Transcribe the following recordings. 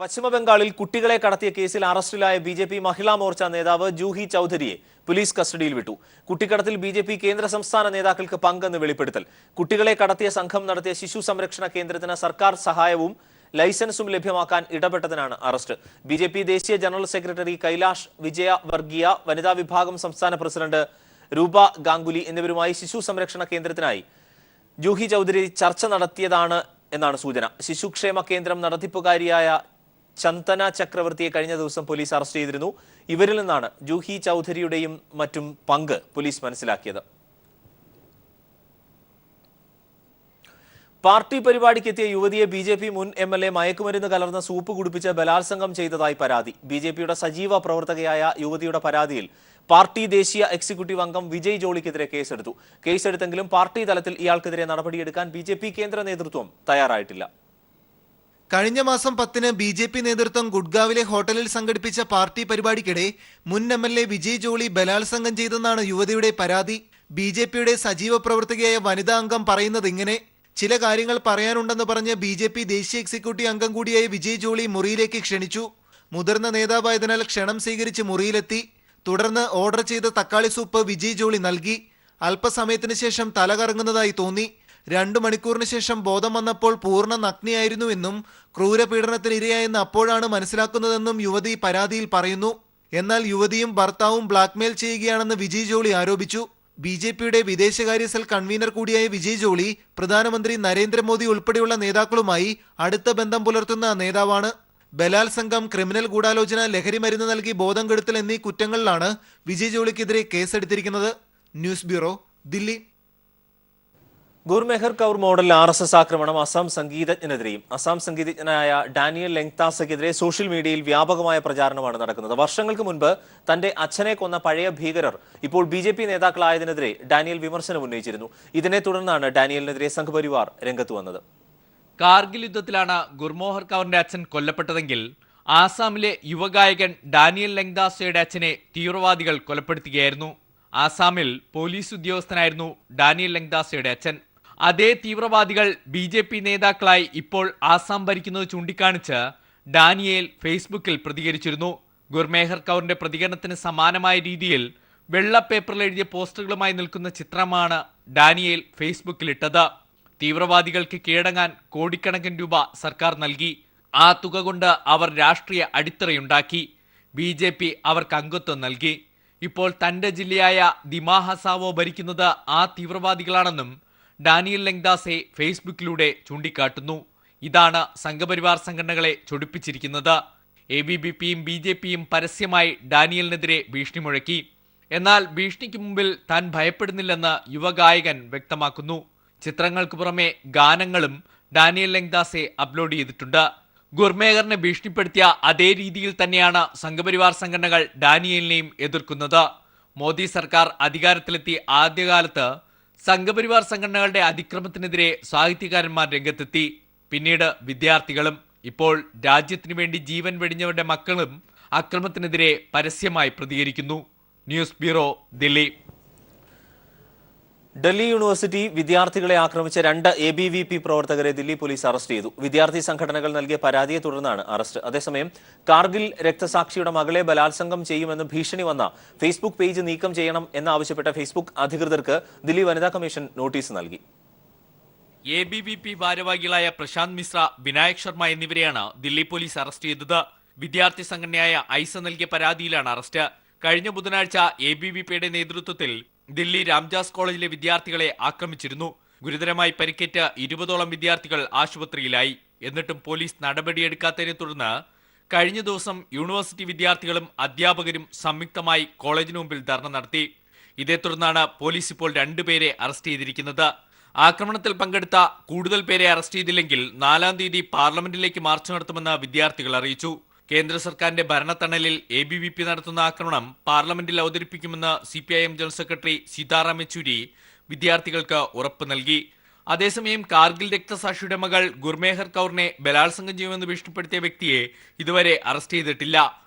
പശ്ചിമബംഗാളിൽ കുട്ടികളെ കടത്തിയ കേസിൽ അറസ്റ്റിലായ ബി.ജെ.പി മഹിളാ മോർച്ച നേതാവ് ജൂഹി ചൌധരിയെ പോലീസ് കസ്റ്റഡിയിൽ വിട്ടു. കുട്ടിക്കടത്തിൽ ബി.ജെ.പി കേന്ദ്ര സംസ്ഥാന നേതാക്കൾക്ക് പങ്കെന്ന് വെളിപ്പെടുത്തൽ. കുട്ടികളെ കടത്തിയ സംഘം നടത്തിയ ശിശു സംരക്ഷണ കേന്ദ്രത്തിന് സർക്കാർ സഹായവും ലൈസൻസും ലഭ്യമാക്കാൻ ഇടപെട്ടതിനാണ് അറസ്റ്റ്. ബി.ജെ.പി ദേശീയ ജനറൽ സെക്രട്ടറി കൈലാഷ് വിജയവർഗീയ, വനിതാ വിഭാഗം സംസ്ഥാന പ്രസിഡന്റ് രൂപ ഗാംഗുലി എന്നിവരുമായി ശിശു സംരക്ഷണ കേന്ദ്രത്തിനായി ജൂഹി ചൌധരി ചർച്ച നടത്തിയതാണ് എന്നാണ് സൂചന. ശിശുക്ഷേമ കേന്ദ്രം നടത്തിപ്പുകാരിയായ ചന്ദന ചക്രവർത്തിയെ കഴിഞ്ഞ ദിവസം പോലീസ് അറസ്റ്റ് ചെയ്തിരുന്നു. ഇവരിൽ നിന്നാണ് ജൂഹി ചൌധരിയുടെയും മറ്റും പങ്ക് പോലീസ് മനസ്സിലാക്കിയത്. പാർട്ടി പരിപാടിക്കെത്തിയ യുവതിയെ ബി.ജെ.പി മുൻ എം.എൽ.എ മയക്കുമരുന്ന് കലർന്ന സൂപ്പ് കുടിപ്പിച്ച് ബലാത്സംഗം ചെയ്തതായി പരാതി. ബി.ജെ.പിയുടെ സജീവ പ്രവർത്തകയായ യുവതിയുടെ പരാതിയിൽ പാർട്ടി ദേശീയ എക്സിക്യൂട്ടീവ് അംഗം വിജയ് ജോളിക്കെതിരെ കേസെടുത്തു. കേസെടുത്തെങ്കിലും പാർട്ടി തലത്തിൽ ഇയാൾക്കെതിരെ നടപടിയെടുക്കാൻ ബി.ജെ.പി കേന്ദ്ര നേതൃത്വം തയ്യാറായിട്ടില്ല. കഴിഞ്ഞ മാസം 10-ന് ബി.ജെ.പി നേതൃത്വം ഗുഡ്ഗാവിലെ ഹോട്ടലിൽ സംഘടിപ്പിച്ച പാർട്ടി പരിപാടിക്കിടെ മുൻ എം.എൽ.എ വിജയ് ജോളി ബലാത്സംഗം ചെയ്തെന്നാണ് യുവതിയുടെ പരാതി. ബി.ജെ.പിയുടെ സജീവ പ്രവർത്തകയായ വനിതാ അംഗം പറയുന്നത് ഇങ്ങനെ: ചില കാര്യങ്ങൾ പറയാനുണ്ടെന്ന് പറഞ്ഞ് ബി.ജെ.പി ദേശീയ എക്സിക്യൂട്ടീവ് അംഗം കൂടിയായ വിജയ് ജോളി മുറിയിലേക്ക് ക്ഷണിച്ചു. മുതിർന്ന നേതാവായതിനാൽ ക്ഷണം സ്വീകരിച്ച് മുറിയിലെത്തി. തുടർന്ന് ഓർഡർ ചെയ്ത തക്കാളി സൂപ്പ് വിജയ് ജോളി നൽകി. അല്പസമയത്തിന് ശേഷം തല കറങ്ങുന്നതായി തോന്നി. 2 മണിക്കൂറിന് ശേഷം ബോധം വന്നപ്പോൾ പൂർണ്ണ നഗ്നയായിരുന്നുവെന്നും ക്രൂരപീഡനത്തിന് ഇരയായെന്ന് അപ്പോഴാണ് മനസ്സിലാക്കുന്നതെന്നും യുവതി പരാതിയിൽ പറയുന്നു. എന്നാൽ യുവതിയും ഭർത്താവും ബ്ലാക്ക്മെയിൽ ചെയ്യുകയാണെന്ന് വിജയ് ജോളി ആരോപിച്ചു. ബി.ജെ.പിയുടെ വിദേശകാര്യ സെൽ കൺവീനർ കൂടിയായ വിജയ് ജോളി പ്രധാനമന്ത്രി നരേന്ദ്രമോദി ഉൾപ്പെടെയുള്ള നേതാക്കളുമായി അടുത്ത ബന്ധം പുലർത്തുന്ന നേതാവാണ്. ബലാത്സംഗം, ക്രിമിനൽ ഗൂഢാലോചന, ലഹരി മരുന്ന് നൽകി ബോധം കെടുത്തൽ എന്നീ കുറ്റങ്ങളിലാണ് വിജയ് ജോളിക്കെതിരെ കേസെടുത്തിരിക്കുന്നത്. News bureau, Delhi. Gurmehar Kaur model RSS ആക്രമണം അസം സംഗീതജ്ഞനെതിരെയും. അസം സംഗീതജ്ഞനായ ഡാനിയൽ ലെങ്താസയ്ക്കെതിരെ സോഷ്യൽ മീഡിയയിൽ വ്യാപകമായ പ്രചാരണമാണ് നടക്കുന്നത്. വർഷങ്ങൾക്ക് മുൻപ് തന്റെ അച്ഛനെ കൊന്ന പഴയ ഭീകരർ ഇപ്പോൾ ബി.ജെ.പി നേതാക്കളായതിനെതിരെ ഡാനിയൽ വിമർശനം ഉന്നയിച്ചിരുന്നു. ഇതിനെ തുടർന്നാണ് ഡാനിയലിനെതിരെ സംഘപരിവാർ രംഗത്ത് വന്നത്. കാർഗിൽ യുദ്ധത്തിലാണ് ഗുർമോഹർ കൗറിന്റെ അച്ഛൻ കൊല്ലപ്പെട്ടതെങ്കിൽ ആസാമിലെ യുവഗായകൻ ഡാനിയൽ ലെങ്താസയുടെ അച്ഛനെ തീവ്രവാദികൾ കൊലപ്പെടുത്തുകയായിരുന്നു. ആസാമിൽ പോലീസ് ഉദ്യോഗസ്ഥനായിരുന്നു ഡാനിയൽ ലെങ്താസയുടെ അച്ഛൻ. അതേ തീവ്രവാദികൾ ബി.ജെ.പി നേതാക്കളായി ഇപ്പോൾ ആസാം ഭരിക്കുന്നത് ചൂണ്ടിക്കാണിച്ച് ഡാനിയേൽ ഫേസ്ബുക്കിൽ പ്രതികരിച്ചിരുന്നു. ഗുർമേഹർ കൗറിന്റെ പ്രതികരണത്തിന് സമാനമായ രീതിയിൽ വെള്ള പേപ്പറിൽ എഴുതിയ പോസ്റ്ററുകളുമായി നിൽക്കുന്ന ചിത്രമാണ് ഡാനിയേൽ ഫേസ്ബുക്കിലിട്ടത്. തീവ്രവാദികൾക്ക് കീഴടങ്ങാൻ കോടിക്കണക്കിന് രൂപ സർക്കാർ നൽകി. ആ തുക കൊണ്ട് അവർ രാഷ്ട്രീയ അടിത്തറയുണ്ടാക്കി. ബി.ജെ.പി അവർക്ക് അംഗത്വം നൽകി. ഇപ്പോൾ തന്റെ ജില്ലയായ ദിമാ ഹസാവോ ഭരിക്കുന്നത് ആ തീവ്രവാദികളാണെന്നും ഡാനിയൽ ലെങ്താസെ ഫേസ്ബുക്കിലൂടെ ചൂണ്ടിക്കാട്ടുന്നു. ഇതാണ് സംഘപരിവാർ സംഘടനകളെ ചൊടിപ്പിച്ചിരിക്കുന്നത്. ABVPയും ബി.ജെ.പിയും പരസ്യമായി ഡാനിയലിനെതിരെ ഭീഷണി മുഴക്കി. എന്നാൽ ഭീഷണിക്ക് മുമ്പിൽ താൻ ഭയപ്പെടുന്നില്ലെന്ന് യുവഗായകൻ വ്യക്തമാക്കുന്നു. ചിത്രങ്ങൾക്ക് പുറമെ ഗാനങ്ങളും ഡാനിയൽ ലെങ്താസെ അപ്ലോഡ് ചെയ്തിട്ടുണ്ട്. ഗുർമേഹറിനെ ഭീഷണിപ്പെടുത്തിയ അതേ രീതിയിൽ തന്നെയാണ് സംഘപരിവാർ സംഘടനകൾ ഡാനിയലിനെയും എതിർക്കുന്നത്. മോദി സർക്കാർ അധികാരത്തിലെത്തി ആദ്യകാലത്ത് സംഘപരിവാർ സംഘടനകളുടെ അതിക്രമത്തിനെതിരെ സാഹിത്യകാരന്മാർ രംഗത്തെത്തി. പിന്നീട് വിദ്യാർത്ഥികളും, ഇപ്പോൾ രാജ്യത്തിനു വേണ്ടി ജീവൻ വെടിഞ്ഞവരുടെ മക്കളും അക്രമത്തിനെതിരെ പരസ്യമായി പ്രതികരിക്കുന്നു. News bureau, Delhi. Delhi university വിദ്യാർത്ഥികളെ ആക്രമിച്ച 2 ABVP പ്രവർത്തകരെ ദില്ലി പോലീസ് അറസ്റ്റ് ചെയ്തു. വിദ്യാർത്ഥി സംഘടനകൾ നൽകിയ പരാതിയെ തുടർന്നാണ് അറസ്റ്റ്. അതേസമയം കാർഗിൽ രക്തസാക്ഷിയുടെ മകളെ ബലാത്സംഗം ചെയ്യുമെന്ന് ഭീഷണി വന്ന ഫേസ്ബുക്ക് പേജ് നീക്കം ചെയ്യണം എന്നാവശ്യപ്പെട്ട ഫേസ്ബുക്ക് അധികൃതർക്ക് ദില്ലി വനിതാ കമ്മീഷൻ നോട്ടീസ് നൽകി. ABVP ഭാരവാഹികളായ പ്രശാന്ത് മിശ്ര, വിനായക് ശർമ്മ എന്നിവരെയാണ് ദില്ലി പോലീസ് അറസ്റ്റ് ചെയ്തത്. വിദ്യാർത്ഥി സംഘടനയായ ഐസ നൽകിയ പരാതിയിലാണ് അറസ്റ്റ്. കഴിഞ്ഞ ബുധനാഴ്ച ABVPയുടെ നേതൃത്വത്തിൽ ദില്ലി രാംജാസ് കോളേജിലെ വിദ്യാർത്ഥികളെ ആക്രമിച്ചിരുന്നു. ഗുരുതരമായി പരിക്കേറ്റ 20ഓളം വിദ്യാർത്ഥികൾ ആശുപത്രിയിലായി. എന്നിട്ടും പോലീസ് നടപടിയെടുക്കാത്തതിനെ തുടർന്ന് കഴിഞ്ഞ ദിവസം യൂണിവേഴ്സിറ്റി വിദ്യാർത്ഥികളും അധ്യാപകരും സംയുക്തമായി കോളേജിന് മുമ്പിൽ ധർണ നടത്തി. ഇതേ തുടർന്നാണ് പോലീസ് ഇപ്പോൾ 2 പേരെ അറസ്റ്റ് ചെയ്തിരിക്കുന്നത്. ആക്രമണത്തിൽ പങ്കെടുത്ത കൂടുതൽ പേരെ അറസ്റ്റ് ചെയ്തില്ലെങ്കിൽ 4-ാം തീയതി പാർലമെന്റിലേക്ക് മാർച്ച് നടത്തുമെന്ന് വിദ്യാർത്ഥികൾ അറിയിച്ചു. കേന്ദ്ര സർക്കാരിന്റെ ഭരണത്തണലിൽ ABVP നടത്തുന്ന ആക്രമണം പാർലമെന്റിൽ അവതരിപ്പിക്കുമെന്ന് CPIM general secretary Sitaram Yechury വിദ്യാർത്ഥികൾക്ക് ഉറപ്പ് നൽകി. അതേസമയം കാർഗിൽ രക്തസാക്ഷിയുടെ മകൾ ഗുർമേഹർ കൗറിനെ ബലാത്സംഗം ചെയ്യുമെന്ന് ഭീഷണിപ്പെടുത്തിയ വ്യക്തിയെ ഇതുവരെ അറസ്റ്റ് ചെയ്തിട്ടില്ല.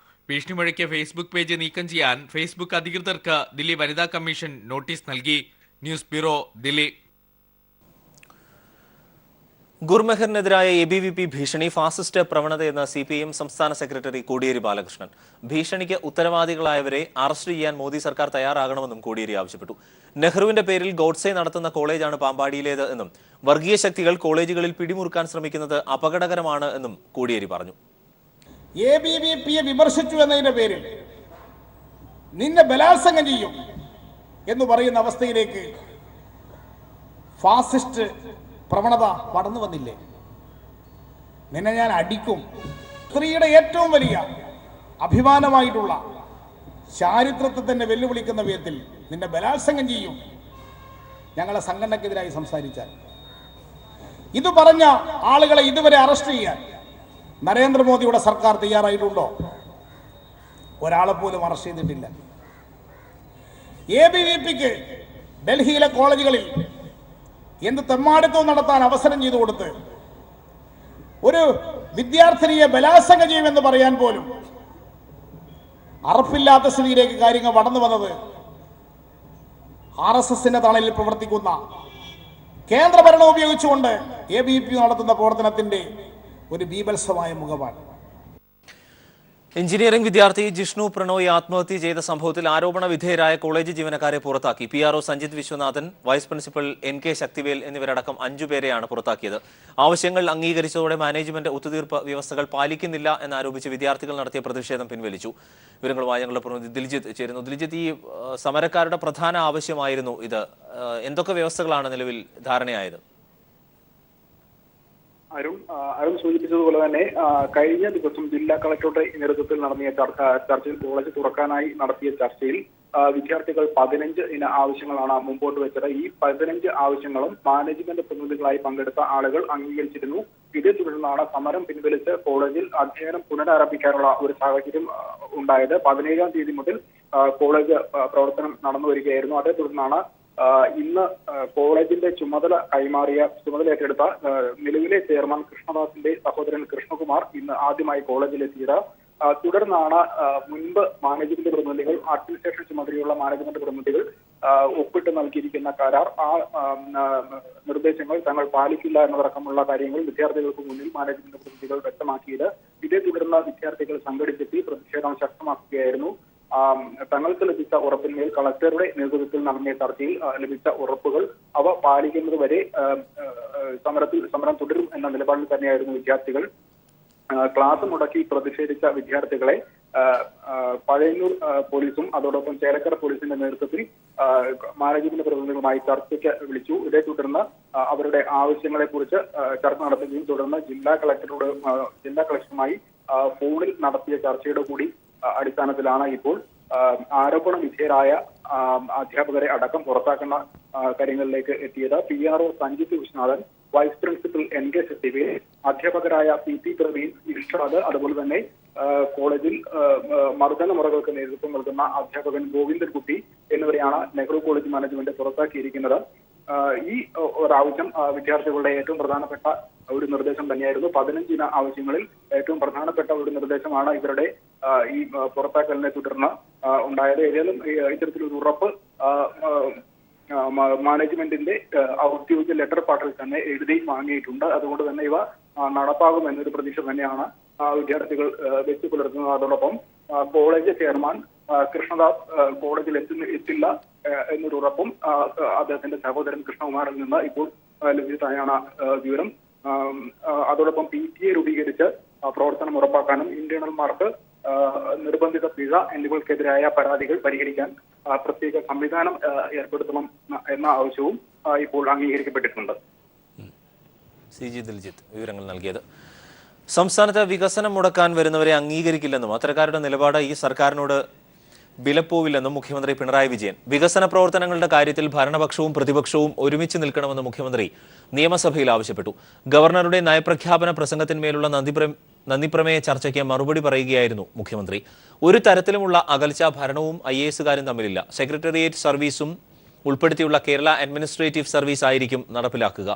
ഭീഷണി മുഴക്കിയ ഫേസ്ബുക്ക് പേജ് നീക്കം ചെയ്യാൻ ഫേസ്ബുക്ക് അധികൃതർക്ക് ദില്ലി വനിതാ കമ്മീഷൻ നോട്ടീസ് നൽകി. News bureau, Delhi. ഗുർമെഹറിനെതിരായ ABVP ഭീഷണി ഫാസിസ്റ്റ് പ്രവണതയെന്ന CPIM സംസ്ഥാന സെക്രട്ടറി കോടിയേരി ബാലകൃഷ്ണൻ. ഭീഷണിക്ക് ഉത്തരവാദികളായവരെ അറസ്റ്റ് ചെയ്യാൻ മോദി സർക്കാർ തയ്യാറാകണമെന്നും കോടിയേരി ആവശ്യപ്പെട്ടു. നെഹ്റുവിന്റെ പേരിൽ ഗോഡ്സെ നടത്തുന്ന കോളേജാണ് പാമ്പാടിയിലേത് എന്നും വർഗീയ ശക്തികൾ കോളേജുകളിൽ പിടിമുറുക്കാൻ ശ്രമിക്കുന്നത് അപകടകരമാണ് എന്നും കോടിയേരി പറഞ്ഞു. ABVPയെ വിമർശിച്ചു എന്നതിന്റെ പേരിൽ നിന്നെ ബലാത്സംഗം ചെയ്യും എന്ന് പറയുന്ന അവസ്ഥയിലേക്ക് ഫാസിസ്റ്റ് പ്രവണത പടർന്നു വന്നില്ലേ? നിന്നെ ഞാൻ അടിക്കും. സ്ത്രീയുടെ ഏറ്റവും വലിയ അഭിമാനമായിട്ടുള്ള ചാരിത്രത്തെ തന്നെ വെല്ലുവിളിക്കുന്ന വിധത്തിൽ നിന്നെ ബലാത്സംഗം ചെയ്യും ഞങ്ങളെ സംഘടനക്കെതിരായി സംസാരിച്ചാൽ. ഇത് പറഞ്ഞ ആളുകളെ ഇതുവരെ അറസ്റ്റ് ചെയ്യാൻ നരേന്ദ്രമോദിയുടെ സർക്കാർ തയ്യാറായിട്ടുണ്ടോ? ഒരാളെ പോലും അറസ്റ്റ് ചെയ്തിട്ടില്ല. ABVPക്ക് ഡൽഹിയിലെ കോളേജുകളിൽ എന്ത് തെമ്മാടിത്തവും നടത്താൻ അവസരം ചെയ്തു കൊടുത്ത് ഒരു വിദ്യാർത്ഥിനിയെ ബലാത്സംഗം ചെയ്യുമെന്ന് പറയാൻ പോലും അറപ്പില്ലാത്ത സ്ഥിതിയിലേക്ക് കാര്യങ്ങൾ കടന്നു വന്നത് RSSന്റെ തണലിൽ പ്രവർത്തിക്കുന്ന കേന്ദ്രഭരണം ഉപയോഗിച്ചുകൊണ്ട് ABVP നടത്തുന്ന പ്രവർത്തനത്തിന്റെ ഒരു ബീഭത്സമായ മുഖമാണ്. എഞ്ചിനീയറിംഗ് വിദ്യാർത്ഥി ജിഷ്ണു പ്രണോയ് ആത്മഹത്യ ചെയ്ത സംഭവത്തിൽ ആരോപണ വിധേയരായ കോളേജ് ജീവനക്കാരെ പുറത്താക്കി. PRO Sanjith Viswanathan, vice principal NK Sakthivel എന്നിവരടക്കം 5 പേരെയാണ് പുറത്താക്കിയത്. ആവശ്യങ്ങൾ അംഗീകരിച്ചതോടെ മാനേജ്മെന്റ് ഒത്തുതീർപ്പ് വ്യവസ്ഥകൾ പാലിക്കുന്നില്ല എന്നാരോപിച്ച് വിദ്യാർത്ഥികൾ നടത്തിയ പ്രതിഷേധം പിൻവലിച്ചു. വിവരങ്ങളുമായി ഞങ്ങളുടെ പ്രതിനിധി ദിൽജിത്ത് ചേരുന്നു. ദിൽജിത്ത്, ഈ സമരക്കാരുടെ പ്രധാന ആവശ്യമായിരുന്നു ഇത്. എന്തൊക്കെ വ്യവസ്ഥകളാണ് നിലവിൽ ധാരണയായത്? അരുൺ സൂചിപ്പിച്ചതുപോലെ തന്നെ കഴിഞ്ഞ ദിവസം ജില്ലാ കളക്ടറുടെ നേതൃത്വത്തിൽ നടത്തിയ ചർച്ചയിൽ കോളേജ് തുറക്കാനായി നടത്തിയ ചർച്ചയിൽ വിദ്യാർത്ഥികൾ 15 ഇന ആവശ്യങ്ങളാണ് മുമ്പോട്ട് വെച്ചത്. ഈ 15 ആവശ്യങ്ങളും മാനേജ്മെന്റ് പ്രതിനിധികളായി പങ്കെടുത്ത ആളുകൾ അംഗീകരിച്ചിരുന്നു. ഇതേ തുടർന്നാണ് സമരം പിൻവലിച്ച് കോളേജിൽ അധ്യയനം പുനരാരംഭിക്കാനുള്ള ഒരു സാഹചര്യം ഉണ്ടായത്. 17-ാം തീയതി മുതൽ കോളേജ് പ്രവർത്തനം നടന്നു വരികയായിരുന്നു. അതേ തുടർന്നാണ് ഇന്ന് കോളേജിന്റെ ചുമതല ഏറ്റെടുത്ത നിലവിലെ ചെയർമാൻ കൃഷ്ണദാസിന്റെ സഹോദരൻ കൃഷ്ണകുമാർ ഇന്ന് ആദ്യമായി കോളേജിലെത്തിയത്. തുടർന്നാണ് മുൻപ് മാനേജ്മെന്റ് പ്രതിനിധികൾ, അഡ്മിനിസ്ട്രേഷൻ ചുമതലയുള്ള മാനേജ്മെന്റ് പ്രതിനിധികൾ ഒപ്പിട്ട് നൽകിയിരിക്കുന്ന കരാർ, ആ നിർദ്ദേശങ്ങൾ തങ്ങൾ പാലിക്കില്ല എന്നതടക്കമുള്ള കാര്യങ്ങൾ വിദ്യാർത്ഥികൾക്ക് മുന്നിൽ മാനേജ്മെന്റ് പ്രതിനിധികൾ വ്യക്തമാക്കിയത്. ഇതേ തുടർന്ന് വിദ്യാർത്ഥികൾ സംഘടിച്ചെത്തി പ്രതിഷേധം ശക്തമാക്കുകയായിരുന്നു. തങ്ങൾക്ക് ലഭിച്ച ഉറപ്പിന്മേൽ കളക്ടറുടെ നേതൃത്വത്തിൽ നടത്തിയ ചർച്ചയിൽ ലഭിച്ച ഉറപ്പുകൾ അവ പാലിക്കുന്നത് വരെ സമരം തുടരും എന്ന നിലപാടിൽ തന്നെയായിരുന്നു വിദ്യാർത്ഥികൾ. ക്ലാസ് മുടക്കി പ്രതിഷേധിച്ച വിദ്യാർത്ഥികളെ പഴയന്നൂർ പോലീസും അതോടൊപ്പം ചേലക്കര പോലീസിന്റെ നേതൃത്വത്തിൽ മാനേജ്മെന്റ് പ്രതിനിധികളുമായി ചർച്ചയ്ക്ക് വിളിച്ചു. ഇതേ തുടർന്ന് അവരുടെ ആവശ്യങ്ങളെ കുറിച്ച് ചർച്ച നടത്തുകയും തുടർന്ന് ജില്ലാ കളക്ടറുമായി ഫോണിൽ നടത്തിയ ചർച്ചയുടെ കൂടി അടിസ്ഥാനത്തിലാണ് ഇപ്പോൾ ആരോപണ വിധേയരായ അധ്യാപകരെ അടക്കം പുറത്താക്കുന്ന കാര്യങ്ങളിലേക്ക് എത്തിയത്. PRO Sanjith Viswanathan, vice principal NK Sakthivel, അധ്യാപകരായ PT പ്രവീൺ, ഇർഷാദ്, അതുപോലെ തന്നെ കോളേജിൽ മർദ്ദന മുറകൾക്ക് നേതൃത്വം നൽകുന്ന അധ്യാപകൻ ഗോവിന്ദൻകുട്ടി എന്നിവരെയാണ് നെഹ്റു കോളേജ് മാനേജ്മെന്റ് പുറത്താക്കിയിരിക്കുന്നത്. ഈ ഒരാവശ്യം വിദ്യാർത്ഥികളുടെ ഏറ്റവും പ്രധാനപ്പെട്ട ഒരു നിർദ്ദേശം തന്നെയായിരുന്നു. 15 ഇന ആവശ്യങ്ങളിൽ ഏറ്റവും പ്രധാനപ്പെട്ട ഒരു നിർദ്ദേശമാണ് ഇവരുടെ ഈ പുറത്താക്കലിനെ തുടർന്ന് ഉണ്ടായത്. ഏതായാലും ഇത്തരത്തിലൊരു ഉറപ്പ് മാനേജ്മെന്റിന്റെ ഔദ്യോഗിക ലെറ്റർ പാർട്ടിൽ തന്നെ എഴുതി വാങ്ങിയിട്ടുണ്ട്. അതുകൊണ്ട് തന്നെ ഇവ നടപ്പാകുമെന്നൊരു പ്രതീക്ഷ തന്നെയാണ് വിദ്യാർത്ഥികൾ വെച്ചു പുലർത്തുന്നത്. അതോടൊപ്പം കോളേജ് ചെയർമാൻ കൃഷ്ണദാസ് കോളേജിൽ എത്തില്ല എന്നൊരു ഉറപ്പും അദ്ദേഹത്തിന്റെ സഹോദരൻ കൃഷ്ണകുമാറിൽ നിന്ന് ഇപ്പോൾ ലഭിച്ചതായാണ് വിവരം. അതോടൊപ്പം PTA രൂപീകരിച്ച് പ്രവർത്തനം ഉറപ്പാക്കാനും ഇന്റേണൽ മാർക്ക്, നിർബന്ധിത പിഴ എന്നിവയ്ക്കെതിരായ പരാതികൾ പരിഹരിക്കാൻ പ്രത്യേക സംവിധാനം ഏർപ്പെടുത്തണം എന്ന ആവശ്യവും ഇപ്പോൾ അംഗീകരിക്കപ്പെട്ടിട്ടുണ്ട്. CG ദിൽജിത്ത് വിവരങ്ങൾ നൽകിയത്. സംസ്ഥാനത്ത് വികസനം മുടക്കാൻ വരുന്നവരെ അംഗീകരിക്കില്ലെന്നും അത്തരക്കാരുടെ നിലപാട് ഈ സർക്കാരിനോട് വിലപ്പോവില്ലെന്നും മുഖ്യമന്ത്രി പിണറായി വിജയൻ. വികസന പ്രവർത്തനങ്ങളുടെ കാര്യത്തിൽ ഭരണപക്ഷവും പ്രതിപക്ഷവും ഒരുമിച്ച് നിൽക്കണമെന്ന് മുഖ്യമന്ത്രി നിയമസഭയിൽ ആവശ്യപ്പെട്ടു. ഗവർണറുടെ നയപ്രഖ്യാപന പ്രസംഗത്തിന്മേലുള്ള നന്ദിപ്രമേയ ചർച്ചയ്ക്ക് മറുപടി പറയുകയായിരുന്നു മുഖ്യമന്ത്രി. ഒരു തരത്തിലുമുള്ള അകൽച്ച ഭരണവും IAS-കാരും തമ്മിലില്ല. സെക്രട്ടേറിയറ്റ് സർവീസും ഉൾപ്പെടുത്തിയുള്ള കേരള അഡ്മിനിസ്ട്രേറ്റീവ് സർവീസ് ആയിരിക്കും നടപ്പിലാക്കുക.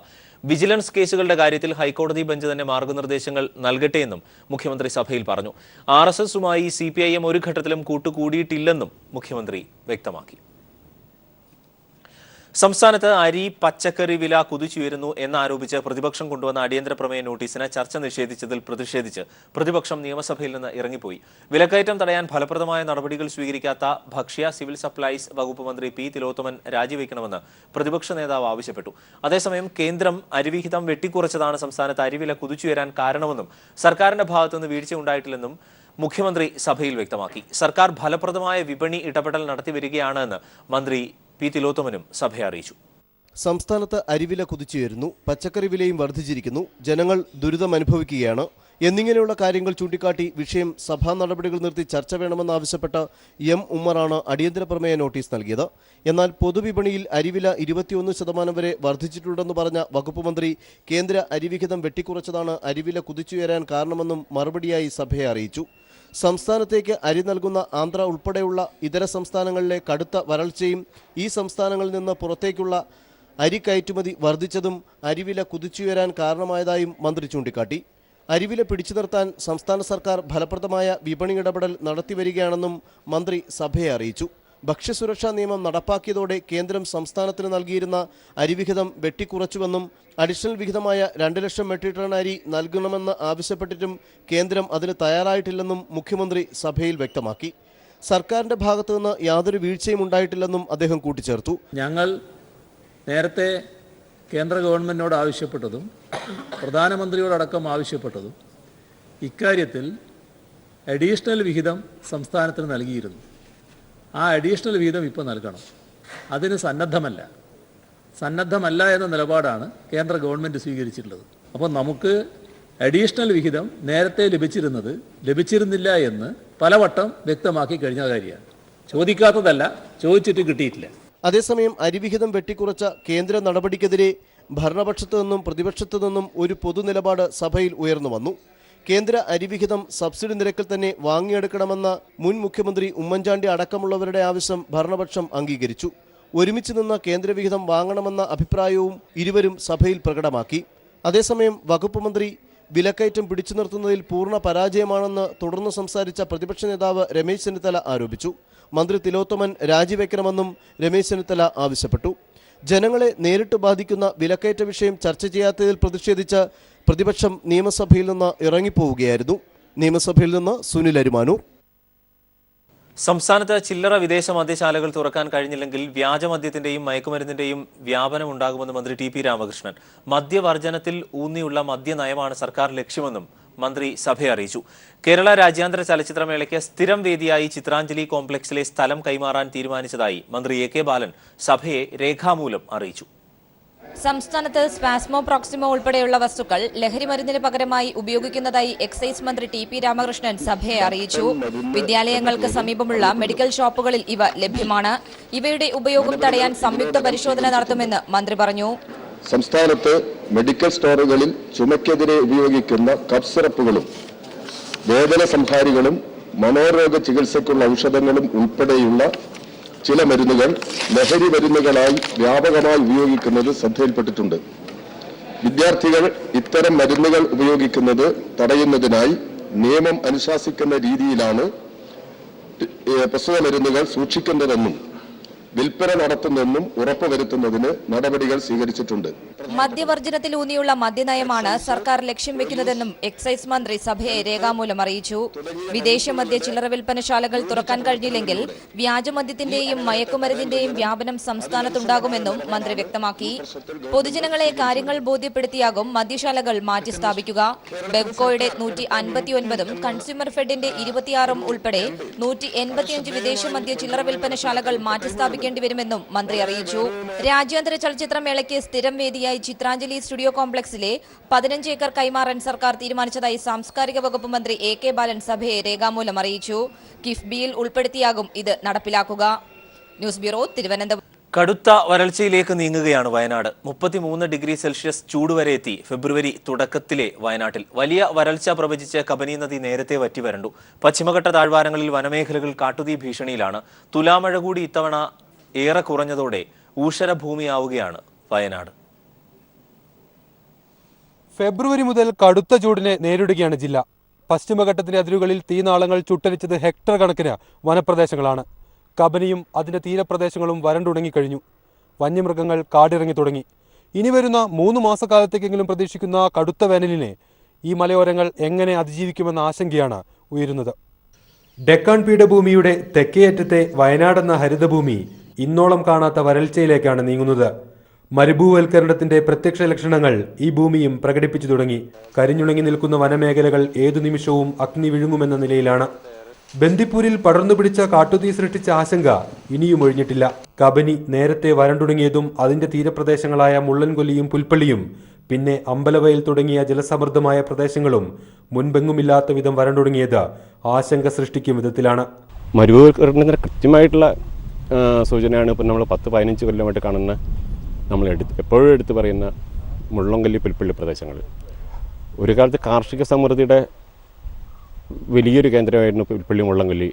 വിജിലൻസ് കേസുകളുടെ കാര്യത്തിൽ ഹൈക്കോടതി ബെഞ്ച് തന്നെ മാർഗനിർദ്ദേശങ്ങൾ നൽകട്ടെയെന്നും മുഖ്യമന്ത്രി സഭയിൽ പറഞ്ഞു. RSSുമായി CPIM ഒരു ഘട്ടത്തിലും കൂട്ടുകൂടിയിട്ടില്ലെന്നും മുഖ്യമന്ത്രി വ്യക്തമാക്കി. സംസ്ഥാനത്ത് അരി പച്ചക്കറി വില കുതിച്ചുയരുന്നു എന്നാരോപിച്ച് പ്രതിപക്ഷം കൊണ്ടുവന്ന അടിയന്തര പ്രമേയ നോട്ടീസിന് ചർച്ച നിഷേധിച്ചതിൽ പ്രതിഷേധിച്ച് പ്രതിപക്ഷം നിയമസഭയിൽ നിന്ന് ഇറങ്ങിപ്പോയി. വിലക്കയറ്റം തടയാൻ ഫലപ്രദമായ നടപടികൾ സ്വീകരിക്കാത്ത ഭക്ഷ്യ സിവിൽ സപ്ലൈസ് വകുപ്പ് മന്ത്രി പി തിലോത്തമൻ രാജിവെക്കണമെന്ന് പ്രതിപക്ഷ നേതാവ് ആവശ്യപ്പെട്ടു. അതേസമയം കേന്ദ്രം അരിവിഹിതം വെട്ടിക്കുറച്ചതാണ് സംസ്ഥാനത്ത് അരിവില കുതിച്ചുയരാൻ കാരണമെന്നും സർക്കാരിന്റെ ഭാഗത്തുനിന്ന് വീഴ്ച ഉണ്ടായിട്ടില്ലെന്നും മുഖ്യമന്ത്രി സഭയിൽ വ്യക്തമാക്കി. സർക്കാർ ഫലപ്രദമായ വിപണി ഇടപെടൽ നടത്തിവരികയാണെന്ന് മന്ത്രി പി തിലോത്തമനും സഭയെ അറിയിച്ചു. സംസ്ഥാനത്ത് അരിവില കുതിച്ചുയരുന്നു, പച്ചക്കറി വിലയും വർദ്ധിച്ചിരിക്കുന്നു, ജനങ്ങൾ ദുരിതമനുഭവിക്കുകയാണ് എന്നിങ്ങനെയുള്ള കാര്യങ്ങൾ ചൂണ്ടിക്കാട്ടി വിഷയം സഭാ നടപടികൾ നിർത്തി ചർച്ച വേണമെന്നാവശ്യപ്പെട്ട എം ഉമ്മറാണ് അടിയന്തര പ്രമേയ നോട്ടീസ് നൽകിയത്. എന്നാൽ പൊതുവിപണിയിൽ അരിവില 21% വരെ വർദ്ധിച്ചിട്ടുണ്ടെന്ന് പറഞ്ഞ വകുപ്പ് മന്ത്രി കേന്ദ്ര അരിവിഹിതം വെട്ടിക്കുറച്ചതാണ് അരിവില കുതിച്ചുയരാൻ കാരണമെന്നും മറുപടിയായി സഭയെ അറിയിച്ചു. സംസ്ഥാനത്തേക്ക് അരി നൽകുന്ന ആന്ധ്ര ഉൾപ്പെടെയുള്ള ഇതര സംസ്ഥാനങ്ങളിലെ കടുത്ത വരൾച്ചയും ഈ സംസ്ഥാനങ്ങളിൽ നിന്ന് പുറത്തേക്കുള്ള അരി കയറ്റുമതി വർദ്ധിച്ചതും അരിവില കുതിച്ചുയരാൻ കാരണമായതായും മന്ത്രി ചൂണ്ടിക്കാട്ടി. അരിവില പിടിച്ചു നിർത്താൻ സംസ്ഥാന സർക്കാർ ഫലപ്രദമായ വിപണി ഇടപെടൽ നടത്തിവരികയാണെന്നും മന്ത്രി സഭയെ അറിയിച്ചു. ഭക്ഷ്യസുരക്ഷാ നിയമം നടപ്പാക്കിയതോടെ കേന്ദ്രം സംസ്ഥാനത്തിന് നൽകിയിരുന്ന അരിവിഹിതം വെട്ടിക്കുറച്ചുവെന്നും അഡീഷണൽ വിഹിതമായ 2 ലക്ഷം മെട്രിക് ടൺ അരി നൽകണമെന്ന് ആവശ്യപ്പെട്ടിട്ടും കേന്ദ്രം അതിന് തയ്യാറായിട്ടില്ലെന്നും മുഖ്യമന്ത്രി സഭയിൽ വ്യക്തമാക്കി. സർക്കാരിന്റെ ഭാഗത്തുനിന്ന് യാതൊരു വീഴ്ചയും ഉണ്ടായിട്ടില്ലെന്നും അദ്ദേഹം കൂട്ടിച്ചേർത്തു. ഞങ്ങൾ നേരത്തെ കേന്ദ്ര ഗവൺമെൻറ്റിനോട് ആവശ്യപ്പെട്ടതും പ്രധാനമന്ത്രിയോടക്കം ആവശ്യപ്പെട്ടതും ഇക്കാര്യത്തിൽ അഡീഷണൽ വിഹിതം സംസ്ഥാനത്തിന് നൽകിയിരുന്നു. ആ അഡീഷണൽ വിഹിതം ഇപ്പോൾ നൽകണം. അതിന് സന്നദ്ധമല്ല എന്ന നിലപാടാണ് കേന്ദ്ര ഗവൺമെൻറ് സ്വീകരിച്ചിട്ടുള്ളത്. അപ്പോൾ നമുക്ക് അഡീഷണൽ വിഹിതം നേരത്തെ ലഭിച്ചിരുന്നില്ല എന്ന് പലവട്ടം വ്യക്തമാക്കി കഴിഞ്ഞ കാര്യമാണ്. ചോദിക്കാത്തതല്ല, ചോദിച്ചിട്ട് കിട്ടിയിട്ടില്ല. അതേസമയം അരിവിഹിതം വെട്ടിക്കുറച്ച കേന്ദ്ര നടപടിക്കെതിരെ ഭരണപക്ഷത്തു നിന്നും പ്രതിപക്ഷത്തു നിന്നും ഒരു പൊതുനിലപാട് സഭയിൽ ഉയർന്നു വന്നു. കേന്ദ്ര അരിവിഹിതം സബ്സിഡി നിരക്കിൽ തന്നെ വാങ്ങിയെടുക്കണമെന്ന മുൻ മുഖ്യമന്ത്രി ഉമ്മൻചാണ്ടി അടക്കമുള്ളവരുടെ ആവശ്യം ഭരണപക്ഷം അംഗീകരിച്ചു. ഒരുമിച്ച് നിന്ന് കേന്ദ്രവിഹിതം വാങ്ങണമെന്ന അഭിപ്രായവും ഇരുവരും സഭയിൽ പ്രകടമാക്കി. അതേസമയം വകുപ്പ് മന്ത്രി വിലക്കയറ്റം പിടിച്ചു നിർത്തുന്നതിൽ പൂർണ്ണ പരാജയമാണെന്ന് തുടർന്ന് സംസാരിച്ച പ്രതിപക്ഷ നേതാവ് രമേശ് ചെന്നിത്തല ആരോപിച്ചു. മന്ത്രി തിലോത്തമൻ രാജിവെക്കണമെന്നും രമേശ് ചെന്നിത്തല ആവശ്യപ്പെട്ടു. ജനങ്ങളെ നേരിട്ട് ബാധിക്കുന്ന വിലക്കയറ്റ വിഷയം ചർച്ച ചെയ്യാത്തതിൽ പ്രതിഷേധിച്ച് പ്രതിപക്ഷം നിയമസഭയിൽ നിന്ന് ഇറങ്ങിപ്പോവുകയായിരുന്നു. നിയമസഭയിൽ നിന്ന് സുനിൽ അരിമാനൂർ. സംസ്ഥാനത്ത് ചില്ലറ വിദേശ മദ്യശാലകൾ തുറക്കാൻ കഴിഞ്ഞില്ലെങ്കിൽ വ്യാജമദ്യത്തിന്റെയും മയക്കുമരുന്നിന്റെയും വ്യാപനം ഉണ്ടാകുമെന്ന് മന്ത്രി ടി പി രാമകൃഷ്ണൻ. മദ്യവർജനത്തിൽ ഊന്നിയുള്ള മദ്യനയമാണ് സർക്കാർ ലക്ഷ്യമെന്നും മന്ത്രി സഭയെ അറിയിച്ചു. കേരള രാജ്യാന്തര ചലച്ചിത്രമേളയ്ക്ക് സ്ഥിരം വേദിയായി ചിത്രാഞ്ജലി കോംപ്ലക്സിലെ സ്ഥലം കൈമാറാൻ തീരുമാനിച്ചതായി മന്ത്രി എ കെ ബാലൻ സഭയെ രേഖാമൂലം അറിയിച്ചു. സംസ്ഥാനത്ത് സ്പാസ്മോ പ്രോക്സിമോ ഉൾപ്പെടെയുള്ള വസ്തുക്കൾ ലഹരിമരുന്നിന് പകരമായി ഉപയോഗിക്കുന്നതായി എക്സൈസ് മന്ത്രി ടി പി രാമകൃഷ്ണൻ സഭയെ അറിയിച്ചു. വിദ്യാലയങ്ങൾക്ക് സമീപമുള്ള മെഡിക്കൽ ഷോപ്പുകളിൽ ഇവ ലഭ്യമാണ്. ഇവയുടെ ഉപയോഗം തടയാൻ സംയുക്ത പരിശോധന നടത്തുമെന്ന് മന്ത്രി പറഞ്ഞു. സംസ്ഥാനത്ത് മെഡിക്കൽ സ്റ്റോറുകളിൽ ചുമയ്ക്കെതിരെ ഉപയോഗിക്കുന്ന കഫ് സിറപ്പുകളും വേദന സംഹാരികളും മനോരോഗ ചികിത്സയ്ക്കുള്ള ഔഷധങ്ങളും ഉൾപ്പെടെയുള്ള ചില മരുന്നുകൾ ലഹരി മരുന്നുകളായി വ്യാപകമായി ഉപയോഗിക്കുന്നത് ശ്രദ്ധയിൽപ്പെട്ടിട്ടുണ്ട്. വിദ്യാർത്ഥികൾ ഇത്തരം മരുന്നുകൾ ഉപയോഗിക്കുന്നത് തടയുന്നതിനായി നിയമം അനുശാസിക്കുന്ന രീതിയിലാണ് പ്രസ്തുത മരുന്നുകൾ സൂക്ഷിക്കുന്നതെന്നും വിൽപ്പന നടത്തുന്നെന്നും ഉറപ്പുവരുത്തുന്നതിന് നടപടികൾ സ്വീകരിച്ചിട്ടുണ്ട്. മദ്യവർജനത്തിലൂന്നിയുള്ള മദ്യനയമാണ് സർക്കാർ ലക്ഷ്യം വെക്കുന്നതെന്നും എക്സൈസ് മന്ത്രി സഭയെ രേഖാമൂലം അറിയിച്ചു. വിദേശ മദ്യ ചില്ലറ വിൽപ്പനശാലകൾ തുറക്കാൻ കഴിഞ്ഞില്ലെങ്കിൽ വ്യാജമദ്യത്തിന്റെയും മയക്കുമരുന്നിന്റെയും വ്യാപനം സംസ്ഥാനത്തുണ്ടാകുമെന്നും മന്ത്രി വ്യക്തമാക്കി. പൊതുജനങ്ങളെ കാര്യങ്ങൾ ബോധ്യപ്പെടുത്തിയാകും മദ്യശാലകൾ മാറ്റി സ്ഥാപിക്കുക. ബെവ്കോയുടെ 159ഉം കൺസ്യൂമർ ഫെഡിന്റെ 26ഉം ഉൾപ്പെടെ 185 വിദേശ മദ്യ ചില്ലറ വിൽപ്പനശാലകൾ മാറ്റി സ്ഥാപിക്കേണ്ടി വരുമെന്നും മന്ത്രി അറിയിച്ചു. രാജ്യാന്തര ചലച്ചിത്രമേളയ്ക്ക് സ്ഥിരം വേദിയായി ചിത്രാഞ്ജലി സ്റ്റുഡിയോ കോംപ്ലക്സിലെ 15 ഏക്കർ കൈമാറാൻ സർക്കാർ തീരുമാനിച്ചതായി സാംസ്കാരിക വകുപ്പ് മന്ത്രി എ കെ ബാലൻ സഭയെ രേഖാമൂലം അറിയിച്ചു. കിഫ്ബിയിൽ ഉൾപ്പെടുത്തിയാകും ഇത് നടപ്പിലാക്കുക. News bureau, Thiruvananthapuram. കടുത്ത വരൾച്ചയിലേക്ക് നീങ്ങുകയാണ് വയനാട്. 33 ഡിഗ്രി സെൽഷ്യസ് ചൂട് വരെ എത്തി ഫെബ്രുവരി തുടക്കത്തിലെ വയനാട്ടിൽ. വലിയ വരൾച്ച പ്രവചിച്ച് കബനി നദി നേരത്തെ വറ്റിവരണ്ടു. പശ്ചിമഘട്ട താഴ്വാരങ്ങളിൽ വനമേഖലകൾ കാട്ടുതീ ഭീഷണിയിലാണ്. തുലാമഴ കൂടി ഇത്തവണ ഏറെ കുറഞ്ഞതോടെ ഊഷരഭൂമിയാവുകയാണ് വയനാട്. ഫെബ്രുവരി മുതൽ കടുത്ത ചൂടിനെ നേരിടുകയാണ് ജില്ല. പശ്ചിമഘട്ടത്തിന്റെ അതിരുകളിൽ തീനാളങ്ങൾ ചുട്ടരിച്ചത് ഹെക്ടർ കണക്കിന് വനപ്രദേശങ്ങളാണ്. കബനിയും അതിന്റെ തീരപ്രദേശങ്ങളും വരണ്ടുണങ്ങിക്കഴിഞ്ഞു. വന്യമൃഗങ്ങൾ കാടിറങ്ങി തുടങ്ങി. ഇനി വരുന്ന 3 മാസക്കാലത്തേക്കെങ്കിലും പ്രതീക്ഷിക്കുന്ന കടുത്ത വേനലിനെ ഈ മലയോരങ്ങൾ എങ്ങനെ അതിജീവിക്കുമെന്ന ആശങ്കയാണ് ഉയരുന്നത്. ഡെക്കാൻ പീഠഭൂമിയുടെ തെക്കേയറ്റത്തെ വയനാടെന്ന ഹരിതഭൂമി ഇന്നോളം കാണാത്ത വരൾച്ചയിലേക്കാണ് നീങ്ങുന്നത്. മരുഭൂവൽക്കരണത്തിന്റെ പ്രത്യക്ഷ ലക്ഷണങ്ങൾ ഈ ഭൂമിയും പ്രകടിപ്പിച്ചു തുടങ്ങി. കരിഞ്ഞുണങ്ങി നിൽക്കുന്ന വനമേഖലകൾ ഏതു നിമിഷവും അഗ്നി വിഴുങ്ങുമെന്ന നിലയിലാണ്. ബന്ദിപ്പൂരിൽ പടർന്നുപിടിച്ച കാട്ടുതീ സൃഷ്ടിച്ച ആശങ്ക ഇനിയും ഒഴിഞ്ഞിട്ടില്ല. കബനി നേരത്തെ വരണ്ടുണങ്ങിയതും അതിന്റെ തീരപ്രദേശങ്ങളായ മുള്ളൻകൊല്ലിയും പുൽപ്പള്ളിയും പിന്നെ അമ്പലവയൽ തുടങ്ങിയ ജലസമൃദ്ധമായ പ്രദേശങ്ങളും മുൻപെങ്ങുമില്ലാത്ത വിധം വരണ്ടുടങ്ങിയത് ആശങ്ക സൃഷ്ടിക്കും വിധത്തിലാണ്. മരുഭൂവൽക്കരണത്തിന് കൃത്യമായിട്ടുള്ള സൂചനയാണ് ഇപ്പം നമ്മൾ 10-15 കൊല്ലമായിട്ട് കാണുന്ന നമ്മൾ എപ്പോഴും എടുത്തു പറയുന്ന മുള്ളൻകൊല്ലി പുൽപ്പള്ളി പ്രദേശങ്ങൾ. ഒരു കാലത്ത് കാർഷിക സമൃദ്ധിയുടെ വലിയൊരു കേന്ദ്രമായിരുന്നു പുൽപ്പള്ളി മുള്ളൻകൊല്ലി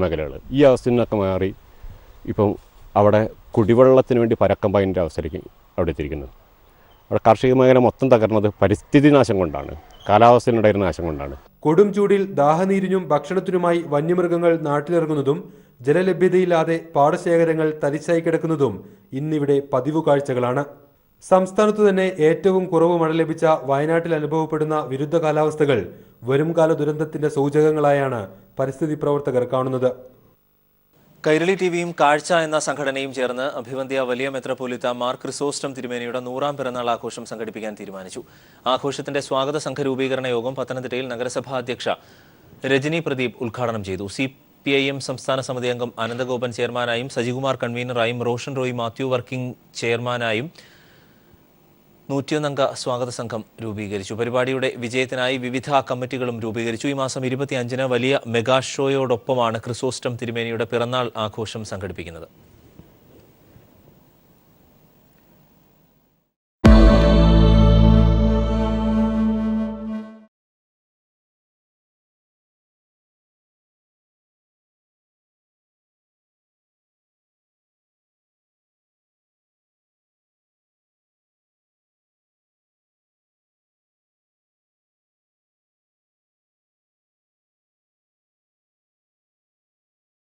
മേഖലകൾ. ഈ അവസ്ഥയിൽ നിന്നൊക്കെ മാറി ഇപ്പം അവിടെ കുടിവെള്ളത്തിന് വേണ്ടി പരക്കം പായതിൻ്റെ അവസ്ഥയിലേക്ക് അവിടെ എത്തിയിരിക്കുന്നത്. അവിടെ കാർഷിക മേഖല മൊത്തം തകർന്നത് പരിസ്ഥിതി നാശം കൊണ്ടാണ്, കാലാവസ്ഥയിലുണ്ടായിരുന്ന നാശം കൊണ്ടാണ്. കൊടും ചൂടിൽ ദാഹനീരിനും ഭക്ഷണത്തിനുമായി വന്യമൃഗങ്ങൾ നാട്ടിലിറങ്ങുന്നതും ജലലഭ്യതയില്ലാതെ പാടശേഖരങ്ങൾ തരിശായി കിടക്കുന്നതും ഇന്നിവിടെ പതിവ് കാഴ്ചകളാണ്. സംസ്ഥാനത്തു തന്നെ ഏറ്റവും കുറവ് മഴ ലഭിച്ച വയനാട്ടിൽ അനുഭവപ്പെടുന്ന വിരുദ്ധ കാലാവസ്ഥകൾ വരുംകാല ദുരന്തത്തിന്റെ സൂചകങ്ങളായാണ് പരിസ്ഥിതി പ്രവർത്തകർ കാണുന്നത്. കൈരളി ടിവിയും കാഴ്ച എന്ന സംഘടനയും ചേർന്ന് അഭിവന്ധ്യ വലിയ മെത്രാപ്പോലീത്ത മാർ ക്രിസോസ്റ്റം തിരുമേനിയുടെ 100ാം പിറന്നാൾ ആഘോഷം സംഘടിപ്പിക്കാൻ തീരുമാനിച്ചു. ആഘോഷത്തിന്റെ സ്വാഗത സംഘ രൂപീകരണ യോഗം പത്തനംതിട്ടയിൽ നഗരസഭാ അധ്യക്ഷ രജനി പ്രദീപ് ഉദ്ഘാടനം ചെയ്തു. CPIM സംസ്ഥാന സമിതി അംഗം അനന്തഗോപൻ ചെയർമാനായും സജികുമാർ കൺവീനറായും റോഷൻ റോയ് മാത്യു വർക്കിംഗ് ചെയർമാനായും 101 അംഗ സ്വാഗത സംഘം രൂപീകരിച്ചു. പരിപാടിയുടെ വിജയത്തിനായി വിവിധ കമ്മിറ്റികളും രൂപീകരിച്ചു. ഈ മാസം 25-ന് വലിയ മെഗാ ഷോയോടൊപ്പമാണ് ക്രിസോസ്റ്റം തിരുമേനിയുടെ പിറന്നാൾ ആഘോഷം സംഘടിപ്പിക്കുന്നത്.